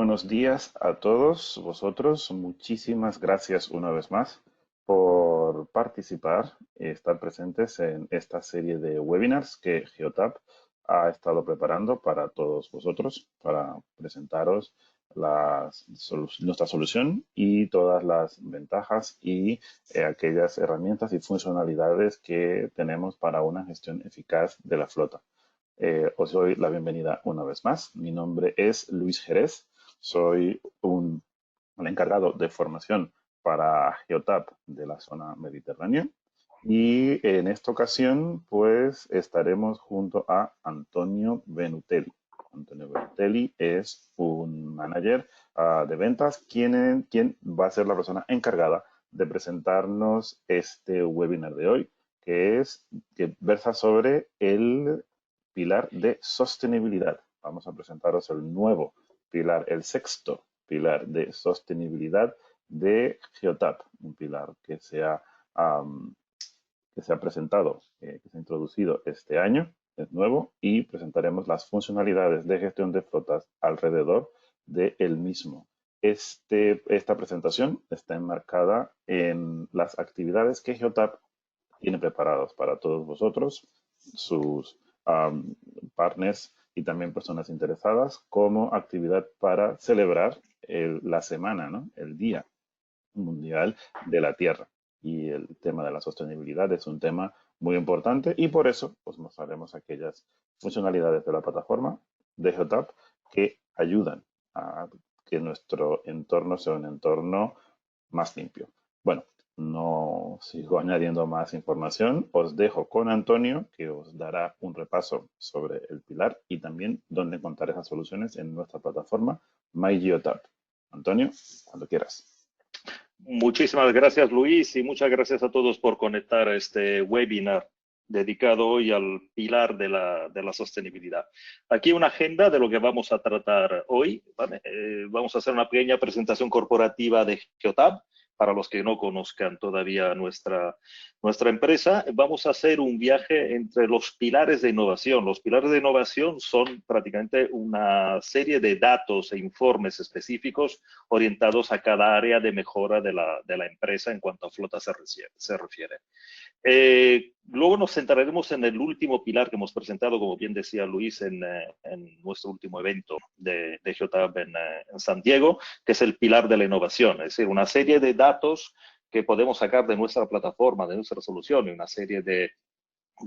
buenos días a todos vosotros. Muchísimas gracias una vez más por participar y estar presentes en esta serie de webinars que Geotab ha estado preparando para todos vosotros, para presentaros nuestra solución y todas las ventajas y aquellas herramientas y funcionalidades que tenemos para una gestión eficaz de la flota. Os doy la bienvenida una vez más. Mi nombre es Luis Jerez. Soy un encargado de formación para Geotab de la zona mediterránea. Y en esta ocasión, pues, estaremos junto a Antonio Benutelli. Antonio Benutelli es un manager de ventas, quien va a ser la persona encargada de presentarnos este webinar de hoy, que versa sobre el pilar de sostenibilidad. Vamos a presentaros el nuevo pilar, el sexto pilar de sostenibilidad de Geotab, un pilar que se ha presentado, que se ha introducido este año, es nuevo, y presentaremos las funcionalidades de gestión de flotas alrededor del mismo. Esta presentación está enmarcada en las actividades que Geotab tiene preparadas para todos vosotros, sus partners y también personas interesadas, como actividad para celebrar la semana, ¿no? El Día Mundial de la Tierra. Y el tema de la sostenibilidad es un tema muy importante y por eso pues, mostraremos aquellas funcionalidades de la plataforma de Geotab que ayudan a que nuestro entorno sea un entorno más limpio. Bueno, no sigo añadiendo más información. Os dejo con Antonio, que os dará un repaso sobre el pilar y también dónde encontrar esas soluciones en nuestra plataforma MyGeotab. Antonio, cuando quieras. Muchísimas gracias, Luis, y muchas gracias a todos por conectar a este webinar dedicado hoy al pilar de la sostenibilidad. Aquí una agenda de lo que vamos a tratar hoy, ¿vale? Vamos a hacer una pequeña presentación corporativa de Geotab. Para los que no conozcan todavía nuestra empresa, vamos a hacer un viaje entre los pilares de innovación. Los pilares de innovación son prácticamente una serie de datos e informes específicos orientados a cada área de mejora de la empresa en cuanto a flota se refiere. Luego nos centraremos en el último pilar que hemos presentado, como bien decía Luis, en nuestro último evento de Geotab en San Diego, que es el pilar de la innovación, es decir, una serie de datos que podemos sacar de nuestra plataforma, de nuestra solución, y una serie de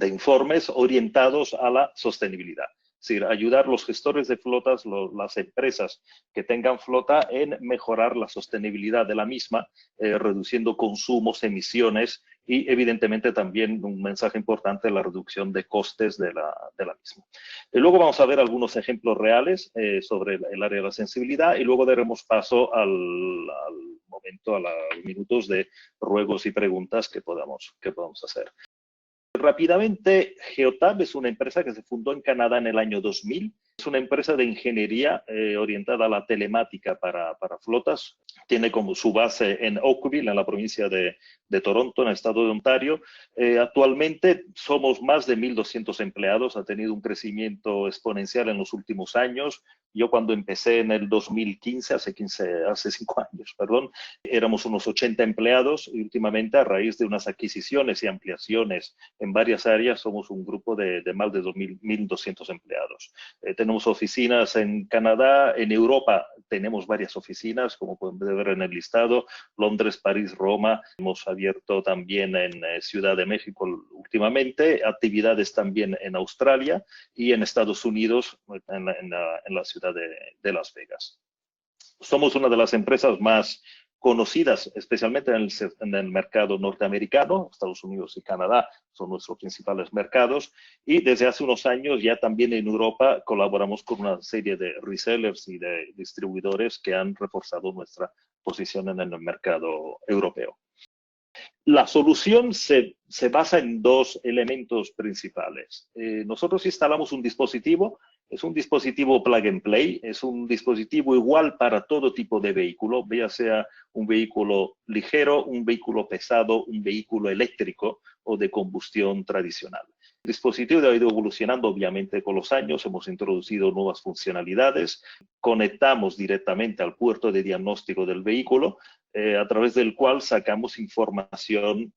informes orientados a la sostenibilidad. Es decir, ayudar a los gestores de flotas, las empresas que tengan flota en mejorar la sostenibilidad de la misma, reduciendo consumos, emisiones y evidentemente también un mensaje importante, la reducción de costes de la misma. Luego vamos a ver algunos ejemplos reales sobre el área de la sensibilidad y luego daremos paso al momento, a los minutos de ruegos y preguntas que podamos hacer. Rápidamente, Geotab es una empresa que se fundó en Canadá en el año 2000. Es una empresa de ingeniería orientada a la telemática para flotas. Tiene como su base en Oakville, en la provincia de Toronto, en el estado de Ontario. Actualmente somos más de 1.200 empleados. Ha tenido un crecimiento exponencial en los últimos años. Yo cuando empecé en el 2015, hace 5 años, perdón, éramos unos 80 empleados y últimamente a raíz de unas adquisiciones y ampliaciones en varias áreas somos un grupo de más de 1.200 empleados. Tenemos oficinas en Canadá, en Europa tenemos varias oficinas, como pueden ver en el listado, Londres, París, Roma. Hemos abierto también en Ciudad de México últimamente, actividades también en Australia y en Estados Unidos, en la ciudad de Las Vegas. Somos una de las empresas más conocidas, especialmente en el mercado norteamericano. Estados Unidos y Canadá son nuestros principales mercados. Y desde hace unos años ya también en Europa colaboramos con una serie de resellers y de distribuidores que han reforzado nuestra posición en el mercado europeo. La solución se basa en dos elementos principales. Nosotros instalamos un dispositivo, es un dispositivo plug and play, es un dispositivo igual para todo tipo de vehículo, ya sea un vehículo ligero, un vehículo pesado, un vehículo eléctrico o de combustión tradicional. El dispositivo ha ido evolucionando obviamente con los años, hemos introducido nuevas funcionalidades, conectamos directamente al puerto de diagnóstico del vehículo, a través del cual sacamos información,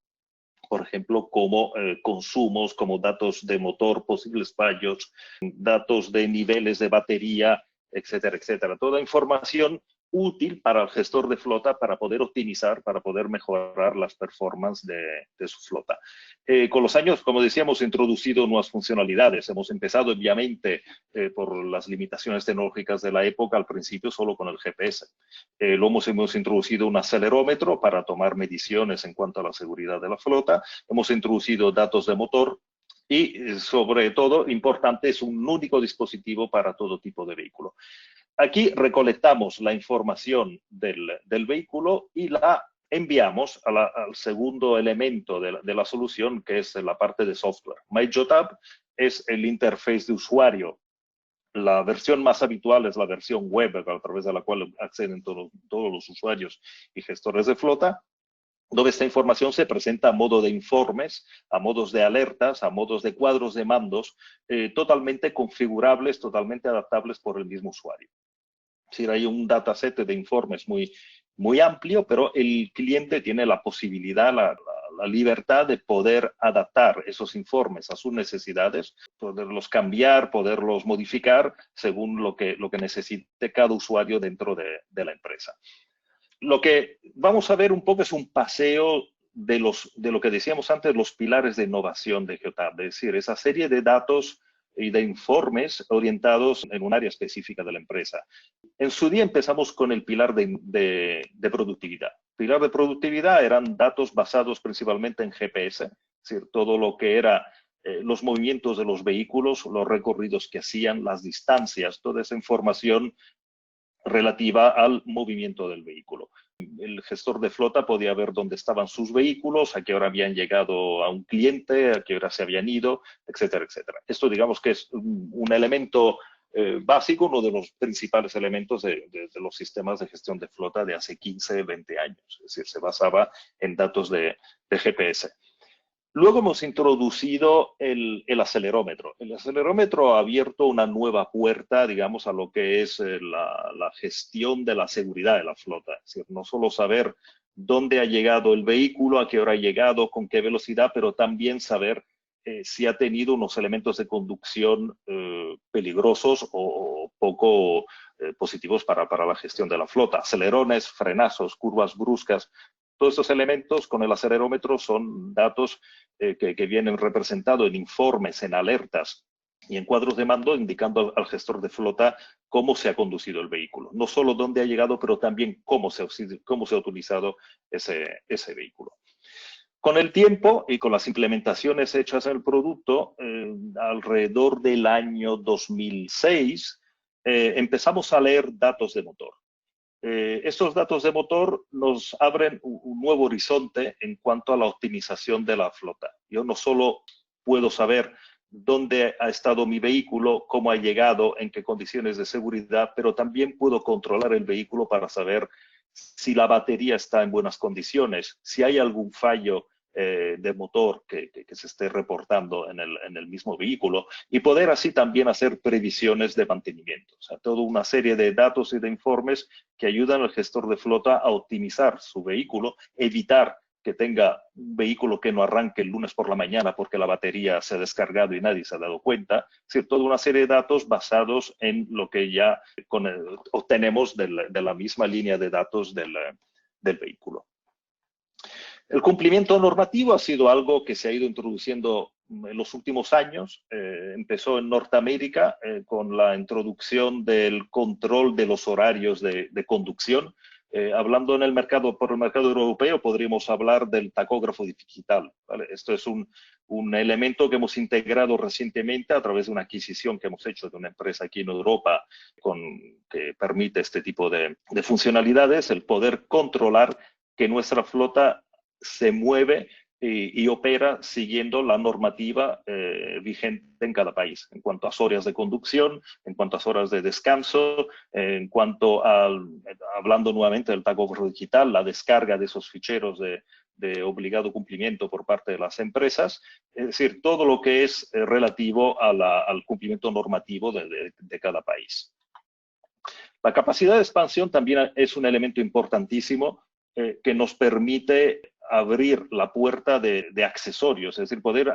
por ejemplo, como consumos, como datos de motor, posibles fallos, datos de niveles de batería, etcétera, etcétera. Toda información útil para el gestor de flota para poder optimizar, para poder mejorar las performances de su flota. Con los años, como decíamos, hemos introducido nuevas funcionalidades. Hemos empezado, obviamente, por las limitaciones tecnológicas de la época, al principio solo con el GPS. Luego hemos introducido un acelerómetro para tomar mediciones en cuanto a la seguridad de la flota. Hemos introducido datos de motor. Y, sobre todo, importante, es un único dispositivo para todo tipo de vehículo. Aquí recolectamos la información del vehículo y la enviamos al segundo elemento de la solución, que es la parte de software. MyGeotab es el interface de usuario. La versión más habitual es la versión web, a través de la cual acceden todos los usuarios y gestores de flota, donde esta información se presenta a modo de informes, a modos de alertas, a modos de cuadros de mandos, totalmente configurables, totalmente adaptables por el mismo usuario. Es decir, hay un dataset de informes muy amplio, pero el cliente tiene la posibilidad, la libertad de poder adaptar esos informes a sus necesidades, poderlos cambiar, poderlos modificar según lo que necesite cada usuario dentro de la empresa. Lo que vamos a ver un poco es un paseo de lo que decíamos antes, los pilares de innovación de Geotab, es decir, esa serie de datos y de informes orientados en un área específica de la empresa. En su día empezamos con el pilar de productividad. El pilar de productividad eran datos basados principalmente en GPS, es decir, todo lo que era los movimientos de los vehículos, los recorridos que hacían, las distancias, toda esa información relativa al movimiento del vehículo. El gestor de flota podía ver dónde estaban sus vehículos, a qué hora habían llegado a un cliente, a qué hora se habían ido, etcétera, etcétera. Esto, digamos que es un elemento básico, uno de los principales elementos de los sistemas de gestión de flota de hace 15, 20 años. Es decir, se basaba en datos de GPS. Luego hemos introducido el acelerómetro. El acelerómetro ha abierto una nueva puerta, digamos, a lo que es la gestión de la seguridad de la flota. Es decir, no solo saber dónde ha llegado el vehículo, a qué hora ha llegado, con qué velocidad, pero también saber si ha tenido unos elementos de conducción peligrosos o poco positivos para la gestión de la flota. Acelerones, frenazos, curvas bruscas. Todos estos elementos con el acelerómetro son datos que vienen representados en informes, en alertas y en cuadros de mando, indicando al gestor de flota cómo se ha conducido el vehículo. No solo dónde ha llegado, pero también cómo se ha utilizado ese vehículo. Con el tiempo y con las implementaciones hechas en el producto, alrededor del año 2006, empezamos a leer datos de motor. Estos datos de motor nos abren un nuevo horizonte en cuanto a la optimización de la flota. Yo no solo puedo saber dónde ha estado mi vehículo, cómo ha llegado, en qué condiciones de seguridad, pero también puedo controlar el vehículo para saber si la batería está en buenas condiciones, si hay algún fallo de motor que se esté reportando en el mismo vehículo y poder así también hacer previsiones de mantenimiento. O sea, toda una serie de datos y de informes que ayudan al gestor de flota a optimizar su vehículo, evitar que tenga un vehículo que no arranque el lunes por la mañana porque la batería se ha descargado y nadie se ha dado cuenta. Es decir, toda una serie de datos basados en lo que ya obtenemos de la misma línea de datos del vehículo. El cumplimiento normativo ha sido algo que se ha ido introduciendo en los últimos años. Empezó en Norteamérica con la introducción del control de los horarios de conducción. Hablando por el mercado europeo, podríamos hablar del tacógrafo digital, ¿vale? Esto es un elemento que hemos integrado recientemente a través de una adquisición que hemos hecho de una empresa aquí en Europa que permite este tipo de funcionalidades, el poder controlar que nuestra flota se mueve y opera siguiendo la normativa vigente en cada país, en cuanto a horas de conducción, en cuanto a horas de descanso, en cuanto hablando nuevamente del tacógrafo digital, la descarga de esos ficheros de de obligado cumplimiento por parte de las empresas, es decir, todo lo que es relativo al cumplimiento normativo de cada país. La capacidad de expansión también es un elemento importantísimo que nos permite abrir la puerta de accesorios, es decir, poder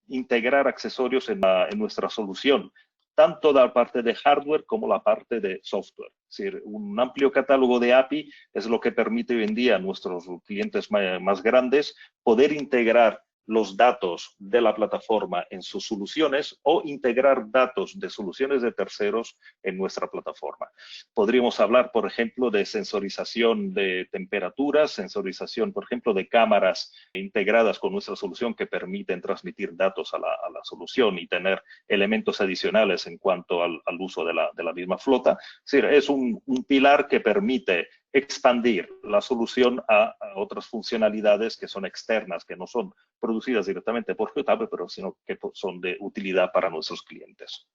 integrar accesorios en nuestra solución, tanto la parte de hardware como la parte de software. Es decir, un amplio catálogo de API es lo que permite hoy en día a nuestros clientes más grandes poder integrar los datos de la plataforma en sus soluciones o integrar datos de soluciones de terceros en nuestra plataforma. Podríamos hablar, por ejemplo, de sensorización de temperaturas, sensorización, por ejemplo, de cámaras integradas con nuestra solución que permiten transmitir datos a la solución y tener elementos adicionales en cuanto al uso de la misma flota. Es decir, es un pilar que permite expandir la solución a otras funcionalidades que son externas, que no son producidas directamente por Geotab, pero sino que son de utilidad para nuestros clientes.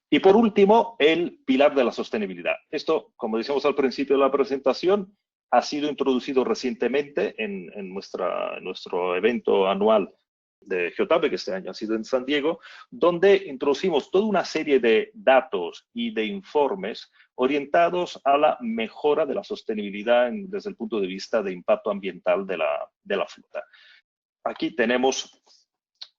Y por último, el pilar de la sostenibilidad. Esto, como decíamos al principio de la presentación, ha sido introducido recientemente en nuestro evento anual de Geotab, que este año ha sido en San Diego, donde introducimos toda una serie de datos y de informes orientados a la mejora de la sostenibilidad desde el punto de vista de impacto ambiental de la flota. Aquí tenemos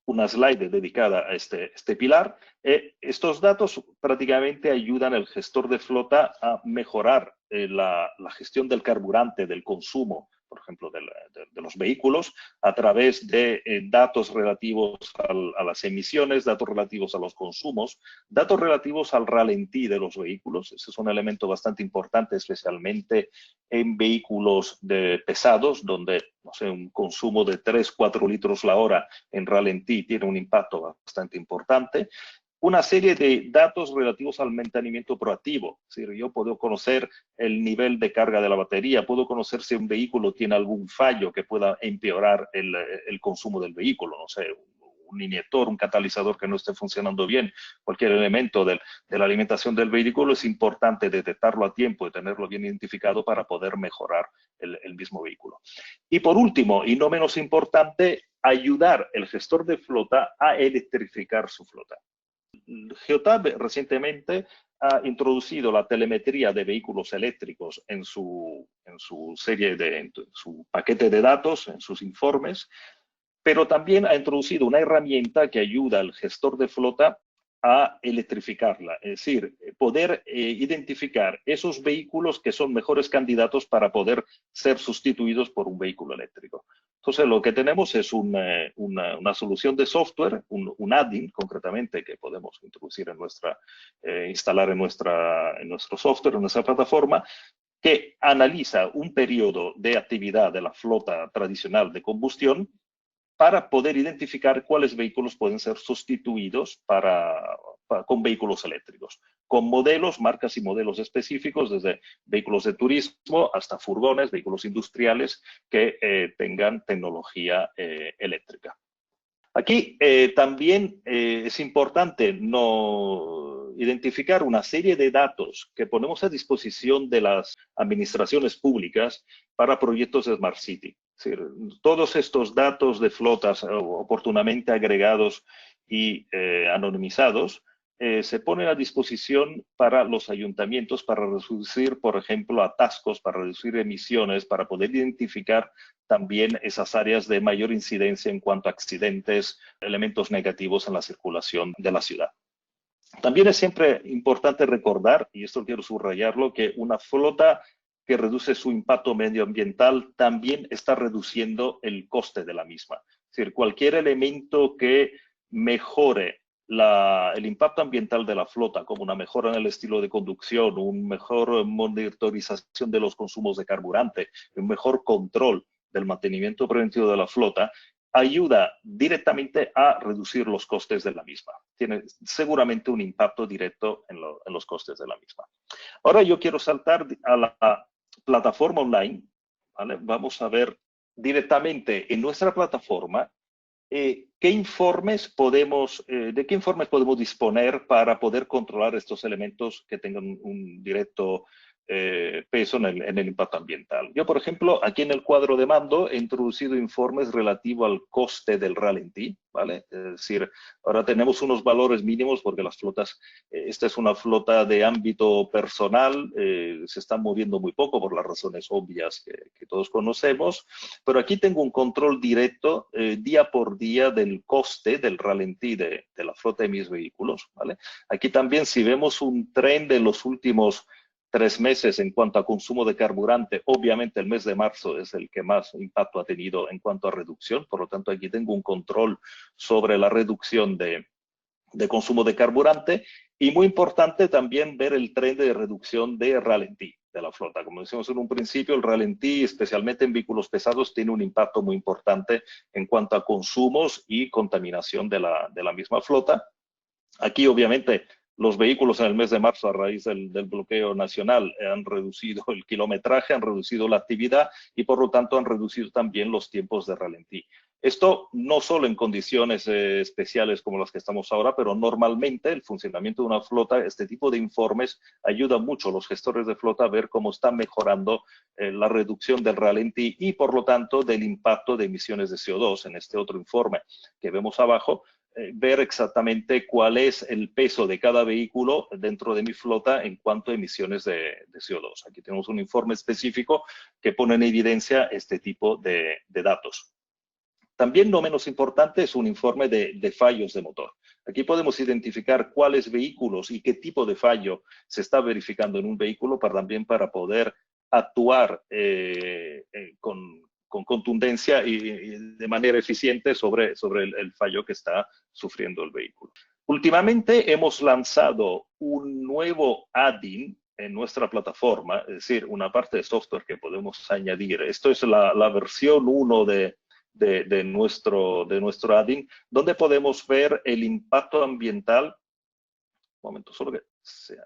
una slide dedicada a este pilar. Estos datos prácticamente ayudan al gestor de flota a mejorar la gestión del carburante, del consumo, por ejemplo, de los vehículos, a través de datos relativos a las emisiones, datos relativos a los consumos, datos relativos al ralentí de los vehículos. Ese es un elemento bastante importante, especialmente en vehículos pesados, donde no sé, un consumo de 3-4 litros la hora en ralentí tiene un impacto bastante importante. Una serie de datos relativos al mantenimiento proactivo. Es decir, yo puedo conocer el nivel de carga de la batería, puedo conocer si un vehículo tiene algún fallo que pueda empeorar el consumo del vehículo, no sé, un inyector, un catalizador que no esté funcionando bien, cualquier elemento de la alimentación del vehículo, es importante detectarlo a tiempo y tenerlo bien identificado para poder mejorar el mismo vehículo. Y por último, y no menos importante, ayudar al gestor de flota a electrificar su flota. Geotab recientemente ha introducido la telemetría de vehículos eléctricos en su paquete de datos, en sus informes, pero también ha introducido una herramienta que ayuda al gestor de flota a electrificarla, es decir, poder identificar esos vehículos que son mejores candidatos para poder ser sustituidos por un vehículo eléctrico. Entonces, lo que tenemos es una solución de software, un add-in concretamente, que podemos introducir instalar en nuestro software, en nuestra plataforma, que analiza un periodo de actividad de la flota tradicional de combustión para poder identificar cuáles vehículos pueden ser sustituidos con vehículos eléctricos, con modelos, marcas y modelos específicos, desde vehículos de turismo hasta furgones, vehículos industriales que tengan tecnología eléctrica. Aquí también es importante identificar una serie de datos que ponemos a disposición de las administraciones públicas para proyectos de Smart City. Es decir, todos estos datos de flotas oportunamente agregados y anonimizados se ponen a disposición para los ayuntamientos para reducir, por ejemplo, atascos, para reducir emisiones, para poder identificar también esas áreas de mayor incidencia en cuanto a accidentes, elementos negativos en la circulación de la ciudad. También es siempre importante recordar, y esto quiero subrayarlo, que una flota que reduce su impacto medioambiental también está reduciendo el coste de la misma. Es decir, cualquier elemento que mejore el impacto ambiental de la flota, como una mejora en el estilo de conducción, una mejor monitorización de los consumos de carburante, un mejor control del mantenimiento preventivo de la flota, ayuda directamente a reducir los costes de la misma. Tiene seguramente un impacto directo en los costes de la misma. Ahora yo quiero saltar a la plataforma online. ¿Vale? Vamos a ver directamente en nuestra plataforma de qué informes podemos disponer para poder controlar estos elementos que tengan un directo peso en el impacto ambiental. Yo, por ejemplo, aquí en el cuadro de mando he introducido informes relativos al coste del ralentí, ¿vale? Es decir, ahora tenemos unos valores mínimos porque las flotas, esta es una flota de ámbito personal, se están moviendo muy poco por las razones obvias que todos conocemos, pero aquí tengo un control directo día por día del coste del ralentí de la flota de mis vehículos, ¿vale? Aquí también, si vemos un tren de los últimos 3 meses en cuanto a consumo de carburante, obviamente el mes de marzo es el que más impacto ha tenido en cuanto a reducción, por lo tanto aquí tengo un control sobre la reducción de consumo de carburante y muy importante también ver el tren de reducción de ralentí de la flota. Como decíamos en un principio, el ralentí, especialmente en vehículos pesados, tiene un impacto muy importante en cuanto a consumos y contaminación de la misma flota. Aquí, obviamente, los vehículos en el mes de marzo, a raíz del bloqueo nacional, han reducido el kilometraje, han reducido la actividad y, por lo tanto, han reducido también los tiempos de ralentí. Esto no solo en condiciones especiales como las que estamos ahora, pero normalmente el funcionamiento de una flota, este tipo de informes ayuda mucho a los gestores de flota a ver cómo está mejorando la reducción del ralentí y, por lo tanto, del impacto de emisiones de CO2 en este otro informe que vemos abajo. Ver exactamente cuál es el peso de cada vehículo dentro de mi flota en cuanto a emisiones de CO2. Aquí tenemos un informe específico que pone en evidencia este tipo de datos. También no menos importante es un informe de fallos de motor. Aquí podemos identificar cuáles vehículos y qué tipo de fallo se está verificando en un vehículo también para poder actuar con contundencia y de manera eficiente sobre el fallo que está sufriendo el vehículo. Últimamente hemos lanzado un nuevo add-in en nuestra plataforma, es decir, una parte de software que podemos añadir. Esto es la versión 1 de nuestro add-in, donde podemos ver el impacto ambiental. Un momento, solo que se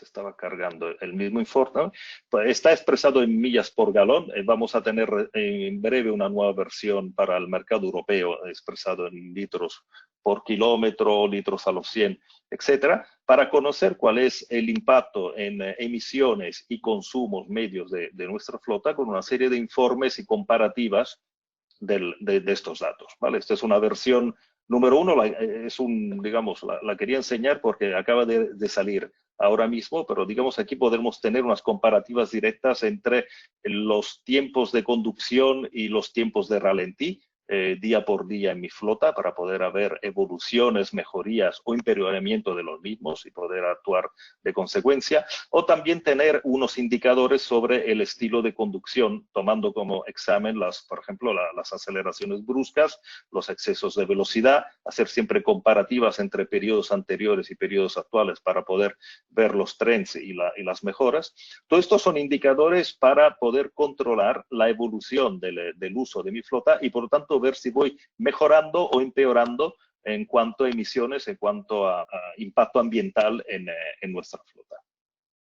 estaba cargando el mismo informe. Pues está expresado en millas por galón. Vamos a tener en breve una nueva versión para el mercado europeo, expresado en litros por kilómetro, litros a los 100, etcétera, para conocer cuál es el impacto en emisiones y consumos medios de nuestra flota con una serie de informes y comparativas de estos datos, ¿vale? Esta es una versión número 1, digamos, la quería enseñar porque acaba de salir ahora mismo, pero digamos aquí podemos tener unas comparativas directas entre los tiempos de conducción y los tiempos de ralentí día por día en mi flota para poder ver evoluciones, mejorías o empeoramiento de los mismos y poder actuar de consecuencia, o también tener unos indicadores sobre el estilo de conducción, tomando como examen, por ejemplo, las aceleraciones bruscas, los excesos de velocidad, hacer siempre comparativas entre periodos anteriores y periodos actuales para poder ver los trends y las mejoras. Todo esto son indicadores para poder controlar la evolución del uso de mi flota y, por lo tanto, ver si voy mejorando o empeorando en cuanto a emisiones, en cuanto a impacto ambiental en nuestra flota.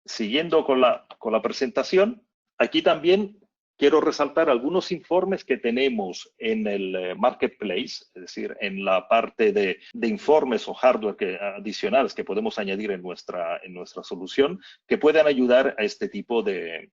Siguiendo con la presentación, aquí también quiero resaltar algunos informes que tenemos en el marketplace, es decir, en la parte de informes o hardware adicionales que podemos añadir en nuestra solución, que puedan ayudar a este tipo de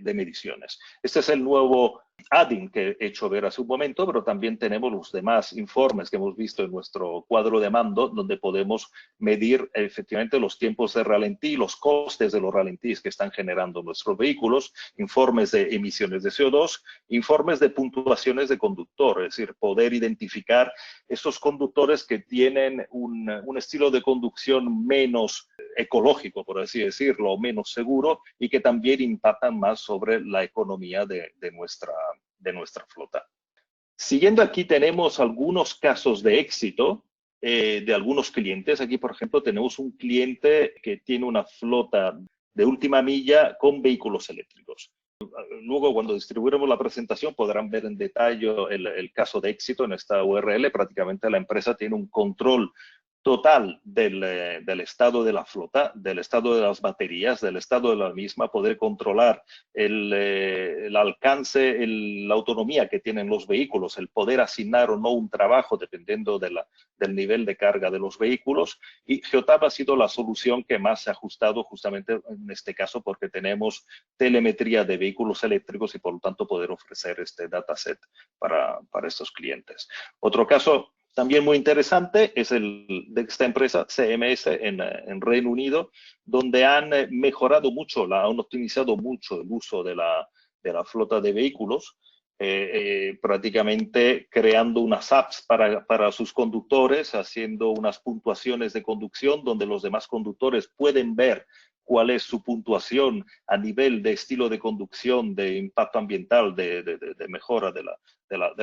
mediciones. Este es el nuevo add-in que he hecho ver hace un momento, pero también tenemos los demás informes que hemos visto en nuestro cuadro de mando, donde podemos medir efectivamente los tiempos de ralentí, los costes de los ralentís que están generando nuestros vehículos, informes de emisiones de CO2, informes de puntuaciones de conductor, es decir, poder identificar esos conductores que tienen un estilo de conducción menos ecológico, por así decirlo, menos seguro y que también impactan más sobre la economía de nuestra flota. Siguiendo aquí tenemos algunos casos de éxito de algunos clientes. Aquí, por ejemplo, tenemos un cliente que tiene una flota de última milla con vehículos eléctricos. Luego, cuando distribuiremos la presentación, podrán ver en detalle el caso de éxito en esta URL. Prácticamente la empresa tiene un control total del estado de la flota, del estado de las baterías, del estado de la misma, poder controlar el alcance, la autonomía que tienen los vehículos, el poder asignar o no un trabajo dependiendo del nivel de carga de los vehículos. Y Geotab ha sido la solución que más se ha ajustado justamente en este caso porque tenemos telemetría de vehículos eléctricos y por lo tanto poder ofrecer este dataset para estos clientes. Otro caso también muy interesante es el de esta empresa CMS en Reino Unido, donde han mejorado mucho, han optimizado mucho el uso de la flota de vehículos, prácticamente creando unas apps para sus conductores, haciendo unas puntuaciones de conducción donde los demás conductores pueden ver cuál es su puntuación a nivel de estilo de conducción, de impacto ambiental, de mejora de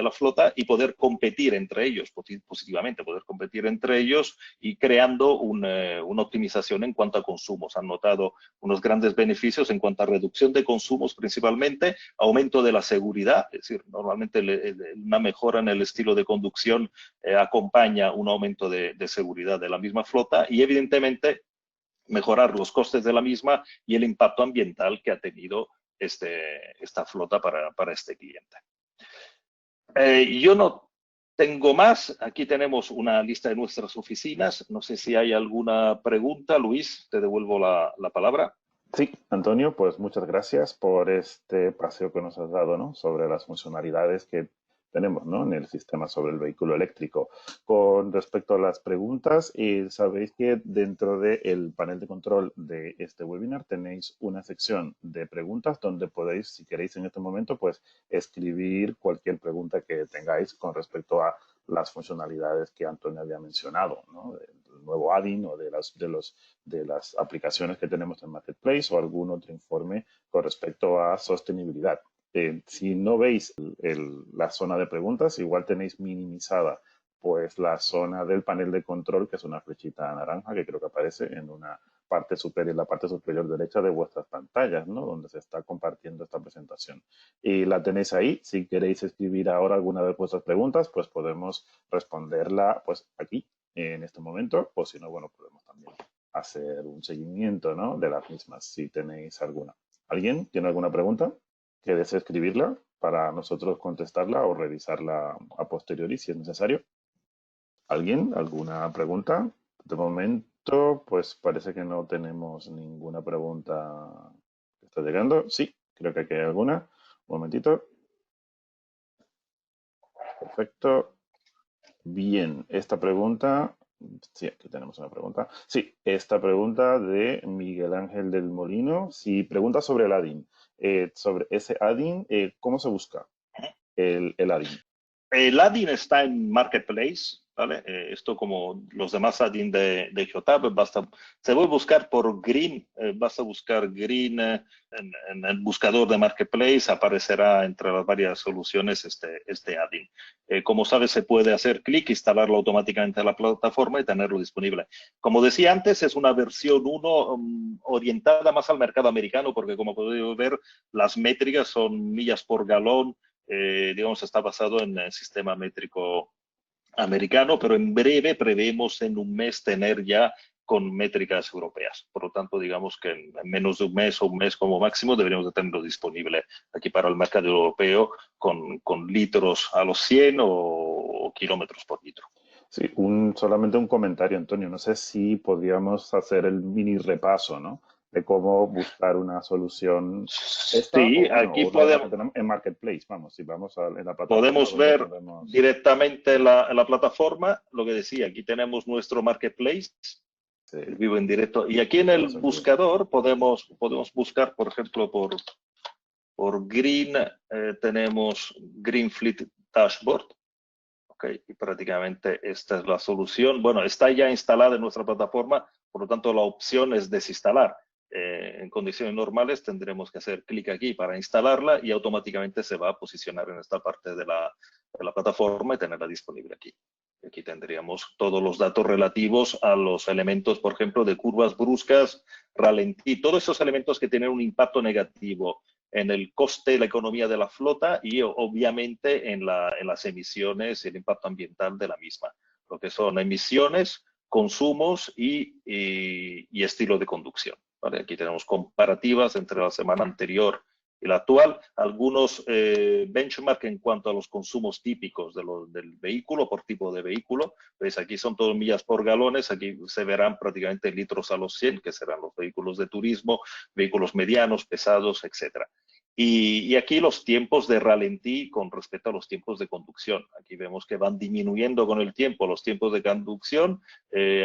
la flota y poder competir entre ellos, positivamente poder competir entre ellos y creando una optimización en cuanto a consumos. Han notado unos grandes beneficios en cuanto a reducción de consumos principalmente, aumento de la seguridad, es decir, normalmente una mejora en el estilo de conducción acompaña un aumento de seguridad de la misma flota y evidentemente mejorar los costes de la misma y el impacto ambiental que ha tenido esta flota para este cliente. Yo no tengo más. Aquí tenemos una lista de nuestras oficinas. No sé si hay alguna pregunta. Luis, te devuelvo la palabra. Sí, Antonio, pues muchas gracias por este paseo que nos has dado, ¿no? Sobre las funcionalidades que tenemos, ¿no? En el sistema sobre el vehículo eléctrico. Con respecto a las preguntas, sabéis que dentro del panel de control de este webinar tenéis una sección de preguntas donde podéis, si queréis en este momento, pues escribir cualquier pregunta que tengáis con respecto a las funcionalidades que Antonio había mencionado, ¿no? El nuevo add-in o de las aplicaciones que tenemos en Marketplace o algún otro informe con respecto a sostenibilidad. Si no veis la zona de preguntas, igual tenéis minimizada pues la zona del panel de control, que es una flechita naranja que creo que aparece en una parte superior, en la parte superior derecha de vuestras pantallas, ¿no? Donde se está compartiendo esta presentación. Y la tenéis ahí. Si queréis escribir ahora alguna de vuestras preguntas, pues podemos responderla pues aquí, en este momento, o si no, bueno, podemos también hacer un seguimiento, ¿no? De las mismas, si tenéis alguna. ¿Alguien tiene alguna pregunta que desee escribirla para nosotros contestarla o revisarla a posteriori si es necesario? ¿Alguien? ¿Alguna pregunta? De momento, pues parece que no tenemos ninguna pregunta que está llegando. Sí, creo que aquí hay alguna. Un momentito. Perfecto. Bien, esta pregunta, sí, aquí tenemos una pregunta. Sí, esta pregunta de Miguel Ángel del Molino. Si pregunta sobre el add-in, sobre ese add-in, ¿cómo se busca el add-in? El add-in está en Marketplace, ¿vale? Esto como los demás add-in de Geotab, se puede buscar por Green, basta buscar Green en el buscador de Marketplace, aparecerá entre las varias soluciones este add-in. Como sabes, se puede hacer clic, instalarlo automáticamente a la plataforma y tenerlo disponible. Como decía antes, es una versión 1 orientada más al mercado americano, porque como podéis ver, las métricas son millas por galón, digamos, está basado en el sistema métrico americano, pero en breve prevemos en un mes tener ya con métricas europeas. Por lo tanto, digamos que en menos de un mes o un mes como máximo deberíamos de tenerlo disponible aquí para el mercado europeo con litros a los 100 o kilómetros por litro. Sí, solamente un comentario, Antonio. No sé si podríamos hacer el mini repaso, ¿no? De cómo buscar una solución esta Sí, o, bueno, aquí o la que tenemos en Marketplace. Vamos, si vamos en la plataforma podemos donde ver podemos... directamente la plataforma, lo que decía, aquí tenemos nuestro Marketplace, Sí, el vivo en directo, y aquí en el tenemos aquí. buscador podemos buscar, por ejemplo, por Green, tenemos Green Fleet Dashboard. Okay, y prácticamente esta es la solución. Bueno, está ya instalada en nuestra plataforma, por lo tanto la opción es desinstalar. En condiciones normales tendremos que hacer clic aquí para instalarla y automáticamente se va a posicionar en esta parte de la plataforma y tenerla disponible aquí. Aquí tendríamos todos los datos relativos a los elementos, por ejemplo, de curvas bruscas, ralentí, todos esos elementos que tienen un impacto negativo en el coste, la economía de la flota y obviamente en las emisiones y el impacto ambiental de la misma. Lo que son emisiones, consumos y estilo de conducción. ¿Vale? Aquí tenemos comparativas entre la semana anterior y la actual, algunos benchmark en cuanto a los consumos típicos del vehículo, por tipo de vehículo. ¿Veis? Aquí son todo millas por galones, aquí se verán prácticamente litros a los 100, que serán los vehículos de turismo, vehículos medianos, pesados, etcétera. Y aquí los tiempos de ralentí con respecto a los tiempos de conducción. Aquí vemos que van disminuyendo con el tiempo los tiempos de conducción.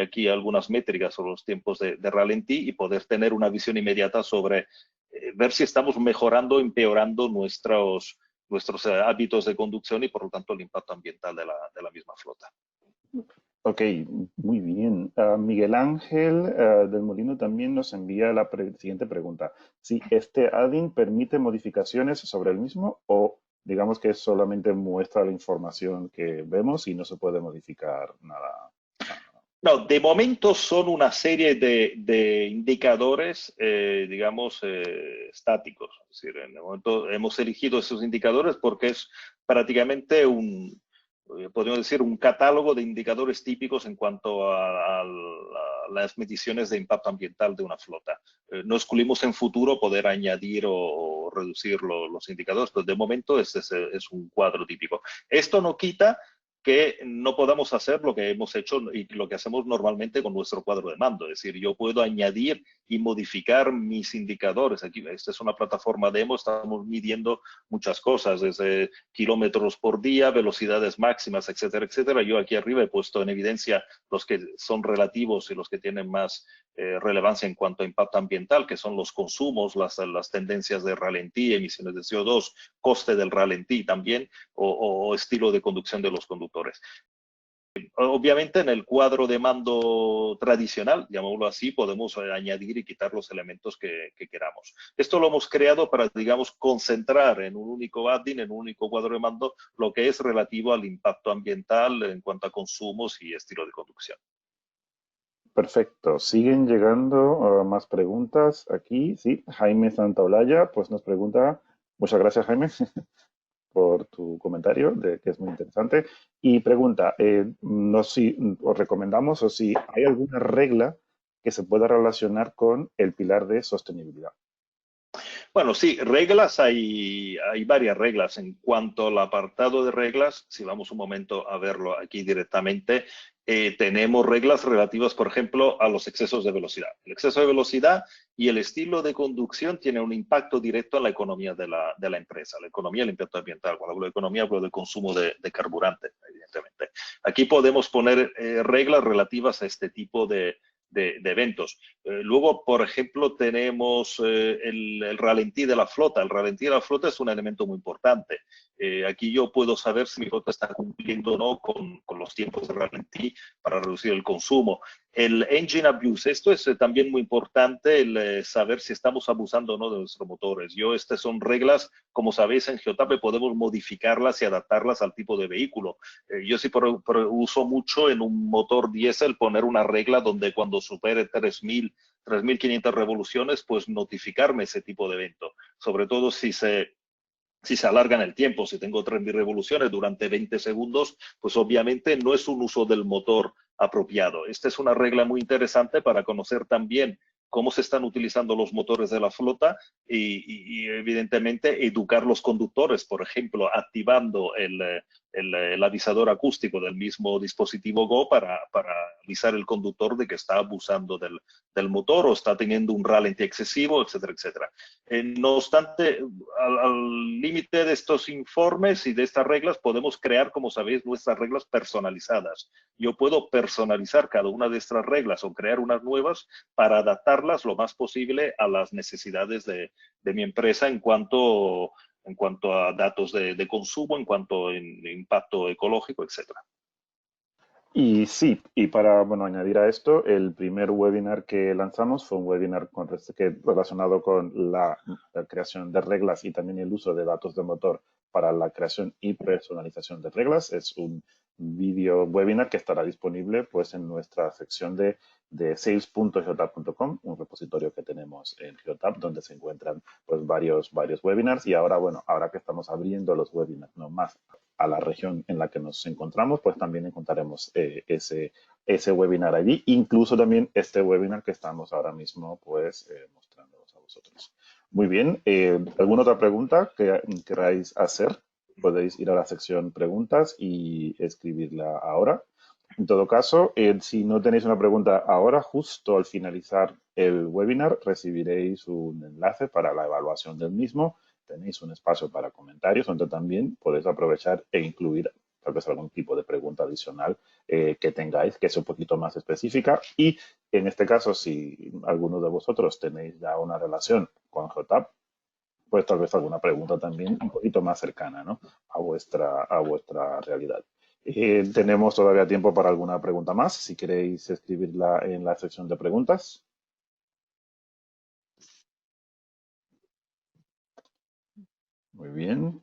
Aquí algunas métricas sobre los tiempos de ralentí y poder tener una visión inmediata sobre ver si estamos mejorando o empeorando nuestros hábitos de conducción y por lo tanto el impacto ambiental de la misma flota. Ok, muy bien. Miguel Ángel del Molino también nos envía la siguiente pregunta. Si este add-in permite modificaciones sobre el mismo o digamos que solamente muestra la información que vemos y no se puede modificar nada. No, de momento son una serie de indicadores, digamos, estáticos. Es decir, en el momento hemos elegido esos indicadores porque es prácticamente podríamos decir, un catálogo de indicadores típicos en cuanto a las mediciones de impacto ambiental de una flota. No excluimos en futuro poder añadir o reducir los indicadores, pero de momento este es un cuadro típico. Esto no quita que no podamos hacer lo que hemos hecho y lo que hacemos normalmente con nuestro cuadro de mando. Es decir, yo puedo añadir y modificar mis indicadores. Aquí, esta es una plataforma demo, estamos midiendo muchas cosas, desde kilómetros por día, velocidades máximas, etcétera, etcétera. Yo aquí arriba he puesto en evidencia los que son relativos y los que tienen más relevancia en cuanto a impacto ambiental, que son los consumos, las tendencias de ralentí, emisiones de CO2, coste del ralentí también, o estilo de conducción de los conductores. Obviamente en el cuadro de mando tradicional, llamémoslo así, podemos añadir y quitar los elementos que queramos. Esto lo hemos creado para, digamos, concentrar en un único add-in, en un único cuadro de mando, lo que es relativo al impacto ambiental en cuanto a consumos y estilo de conducción. Perfecto. Siguen llegando más preguntas aquí. Sí, Jaime Santaolalla pues nos pregunta, muchas gracias Jaime por tu comentario, que es muy interesante. Y pregunta, no si os recomendamos o si hay alguna regla que se pueda relacionar con el pilar de sostenibilidad. Bueno, sí, reglas, hay varias reglas. En cuanto al apartado de reglas, si vamos un momento a verlo aquí directamente, tenemos reglas relativas, por ejemplo, a los excesos de velocidad. El exceso de velocidad y el estilo de conducción tienen un impacto directo en la economía de la empresa, la economía, el impacto ambiental. Cuando hablo de economía, hablo de consumo de carburante, evidentemente. Aquí podemos poner reglas relativas a este tipo de eventos. Luego, por ejemplo, tenemos el ralentí de la flota. El ralentí de la flota es un elemento muy importante. Aquí yo puedo saber si mi flota está cumpliendo o no con los tiempos de ralentí para reducir el consumo. El engine abuse, esto es también muy importante, el saber si estamos abusando o no de nuestros motores. Estas son reglas, como sabéis, en Geotape podemos modificarlas y adaptarlas al tipo de vehículo. Yo sí uso mucho en un motor diésel poner una regla donde cuando supere 3.500 revoluciones, pues notificarme ese tipo de evento. Sobre todo si se alarga en el tiempo, si tengo 3.000 revoluciones durante 20 segundos, pues obviamente no es un uso del motor apropiado. Esta es una regla muy interesante para conocer también cómo se están utilizando los motores de la flota y evidentemente educar los conductores, por ejemplo, activando el avisador acústico del mismo dispositivo Go para avisar al conductor de que está abusando del motor o está teniendo un ralentí excesivo, etcétera, etcétera. No obstante, al límite de estos informes y de estas reglas podemos crear, como sabéis, nuestras reglas personalizadas. Yo puedo personalizar cada una de estas reglas o crear unas nuevas para adaptarlas lo más posible a las necesidades de mi empresa en cuanto a datos de consumo, en cuanto a impacto ecológico, etcétera. Y sí, y para bueno, añadir a esto, el primer webinar que lanzamos fue un webinar relacionado con la creación de reglas y también el uso de datos de motor para la creación y personalización de reglas. Es un video webinar que estará disponible pues, en nuestra sección de sales.geotab.com, un repositorio que tenemos en Geotab donde se encuentran pues, varios webinars. Y ahora, bueno, ahora que estamos abriendo los webinars, no más a la región en la que nos encontramos, pues también encontraremos ese webinar allí, incluso también este webinar que estamos ahora mismo pues mostrándoos a vosotros. Muy bien, ¿alguna otra pregunta que queráis hacer? Podéis ir a la sección preguntas y escribirla ahora. En todo caso, si no tenéis una pregunta ahora, justo al finalizar el webinar, recibiréis un enlace para la evaluación del mismo. Tenéis un espacio para comentarios donde también podéis aprovechar e incluir tal vez algún tipo de pregunta adicional que tengáis, que es un poquito más específica. Y en este caso, si alguno de vosotros tenéis ya una relación con GeoTap, pues tal vez alguna pregunta también un poquito más cercana, ¿no? A vuestra realidad. Tenemos todavía tiempo para alguna pregunta más, si queréis escribirla en la sección de preguntas. Muy bien.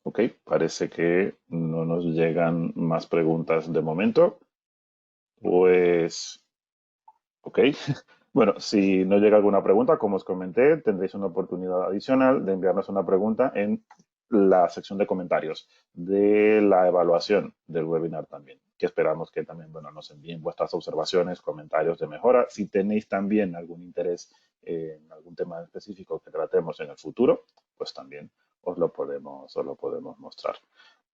Ok, parece que no nos llegan más preguntas de momento. Pues, ok. Bueno, si no llega alguna pregunta, como os comenté, tendréis una oportunidad adicional de enviarnos una pregunta en la sección de comentarios de la evaluación del webinar también, que esperamos que también, bueno, nos envíen vuestras observaciones, comentarios de mejora. Si tenéis también algún interés en algún tema específico que tratemos en el futuro, pues también os lo podemos mostrar.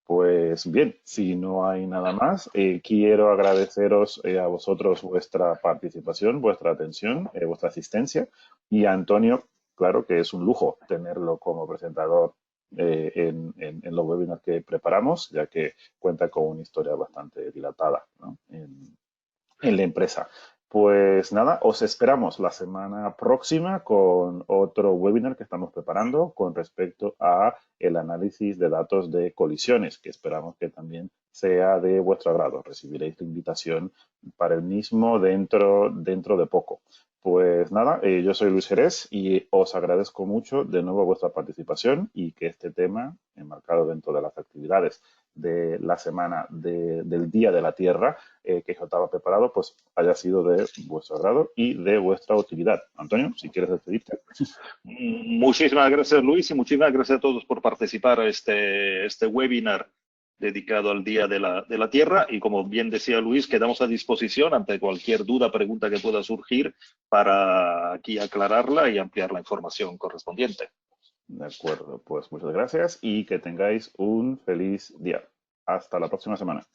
Pues bien, si no hay nada más, quiero agradeceros a vosotros vuestra participación, vuestra atención, vuestra asistencia y a Antonio, claro que es un lujo tenerlo como presentador en los webinars que preparamos, ya que cuenta con una historia bastante dilatada, ¿no? en la empresa. Pues nada, os esperamos la semana próxima con otro webinar que estamos preparando con respecto a el análisis de datos de colisiones, que esperamos que también sea de vuestro agrado. Recibiréis la invitación para el mismo dentro de poco. Pues nada, yo soy Luis Jerez y os agradezco mucho de nuevo vuestra participación y que este tema, enmarcado dentro de las actividades de la semana del Día de la Tierra, que yo estaba preparado, pues haya sido de vuestro agrado y de vuestra utilidad. Antonio, si quieres despedirte. Muchísimas gracias, Luis, y muchísimas gracias a todos por participar en este webinar dedicado al Día de la Tierra. Y como bien decía Luis, quedamos a disposición ante cualquier duda, pregunta que pueda surgir para aquí aclararla y ampliar la información correspondiente. De acuerdo, pues muchas gracias y que tengáis un feliz día. Hasta la próxima semana.